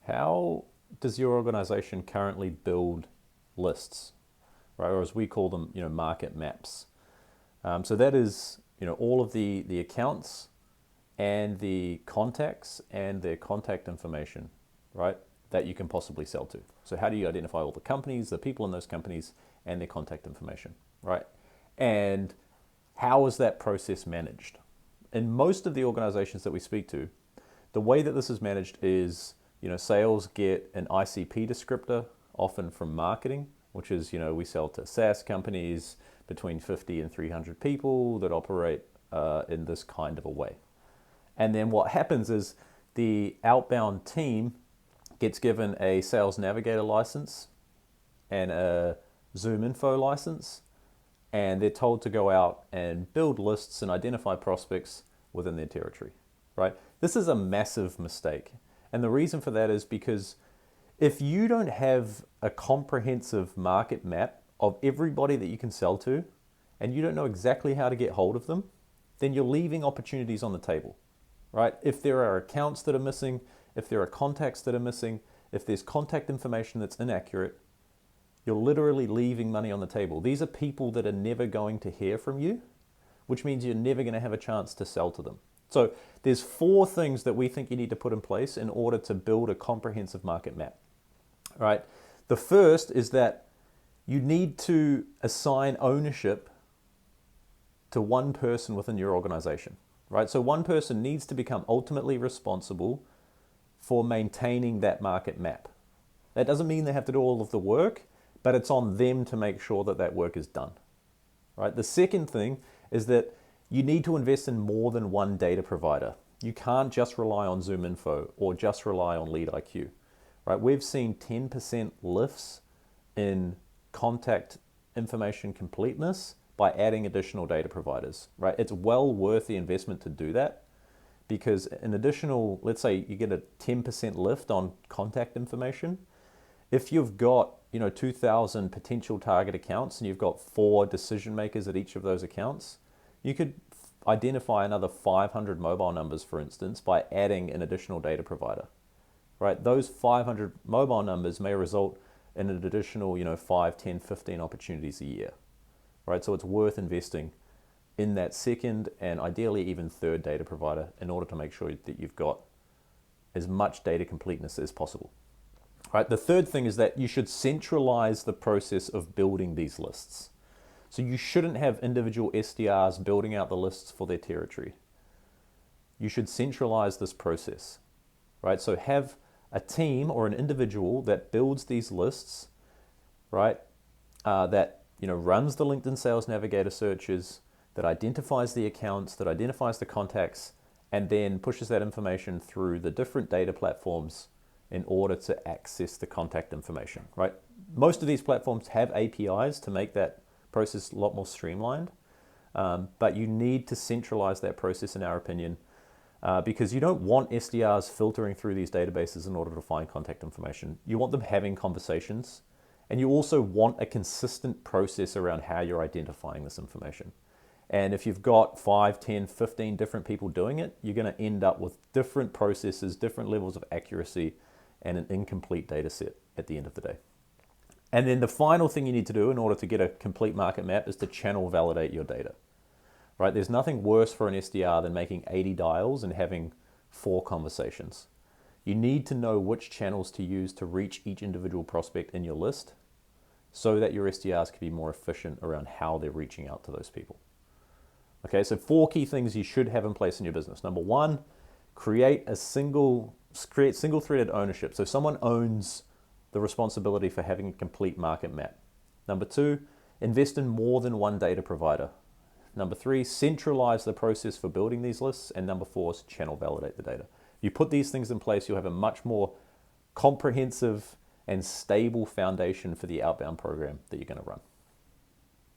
How does your organization currently build lists, right? Or as we call them, market maps. So that is, all of the accounts and the contacts and their contact information, right? That you can possibly sell to. So how do you identify all the companies, the people in those companies, and their contact information, right? And how is that process managed? In most of the organizations that we speak to, the way that this is managed is, sales get an ICP descriptor, often from marketing, which is, we sell to SaaS companies between 50 and 300 people that operate in this kind of a way. And then what happens is the outbound team gets given a sales navigator license and a Zoom info license, and they're told to go out and build lists and identify prospects within their territory, right? This is a massive mistake. And the reason for that is because if you don't have a comprehensive market map of everybody that you can sell to, and you don't know exactly how to get hold of them, then you're leaving opportunities on the table, right? If there are accounts that are missing, if there are contacts that are missing, if there's contact information that's inaccurate, you're literally leaving money on the table. These are people that are never going to hear from you, which means you're never going to have a chance to sell to them. So there's 4 things that we think you need to put in place in order to build a comprehensive market map, right? The first is that you need to assign ownership to one person within your organization, right? So one person needs to become ultimately responsible for maintaining that market map. That doesn't mean they have to do all of the work, but it's on them to make sure that that work is done, right? The second thing is that you need to invest in more than one data provider. You can't just rely on Zoom Info or just rely on LeadIQ, right? We've seen 10% lifts in contact information completeness by adding additional data providers, right? It's well worth the investment to do that, because an additional, let's say you get a 10% lift on contact information. If you've got 2,000 potential target accounts and you've got 4 decision makers at each of those accounts, you could identify another 500 mobile numbers, for instance, by adding an additional data provider, right? Those 500 mobile numbers may result in an additional 5, 10, 15 opportunities a year, right? So it's worth investing in that second and ideally even third data provider in order to make sure that you've got as much data completeness as possible. Right. The third thing is that you should centralize the process of building these lists. So you shouldn't have individual SDRs building out the lists for their territory. You should centralize this process, right? So have a team or an individual that builds these lists, right? That runs the LinkedIn Sales Navigator searches, that identifies the accounts, that identifies the contacts, and then pushes that information through the different data platforms in order to access the contact information, right? Most of these platforms have APIs to make that process a lot more streamlined, but you need to centralize that process, in our opinion, because you don't want SDRs filtering through these databases in order to find contact information. You want them having conversations, and you also want a consistent process around how you're identifying this information. And if you've got 5, 10, 15 different people doing it, you're going to end up with different processes, different levels of accuracy, and an incomplete data set at the end of the day. And then the final thing you need to do in order to get a complete market map is to channel validate your data, right? There's nothing worse for an SDR than making 80 dials and having 4 conversations. You need to know which channels to use to reach each individual prospect in your list so that your SDRs can be more efficient around how they're reaching out to those people. Okay, so 4 key things you should have in place in your business. Number 1, create single-threaded ownership. So someone owns the responsibility for having a complete market map. Number 2, invest in more than one data provider. Number 3, centralize the process for building these lists. And number 4 is channel validate the data. If you put these things in place, you'll have a much more comprehensive and stable foundation for the outbound program that you're going to run.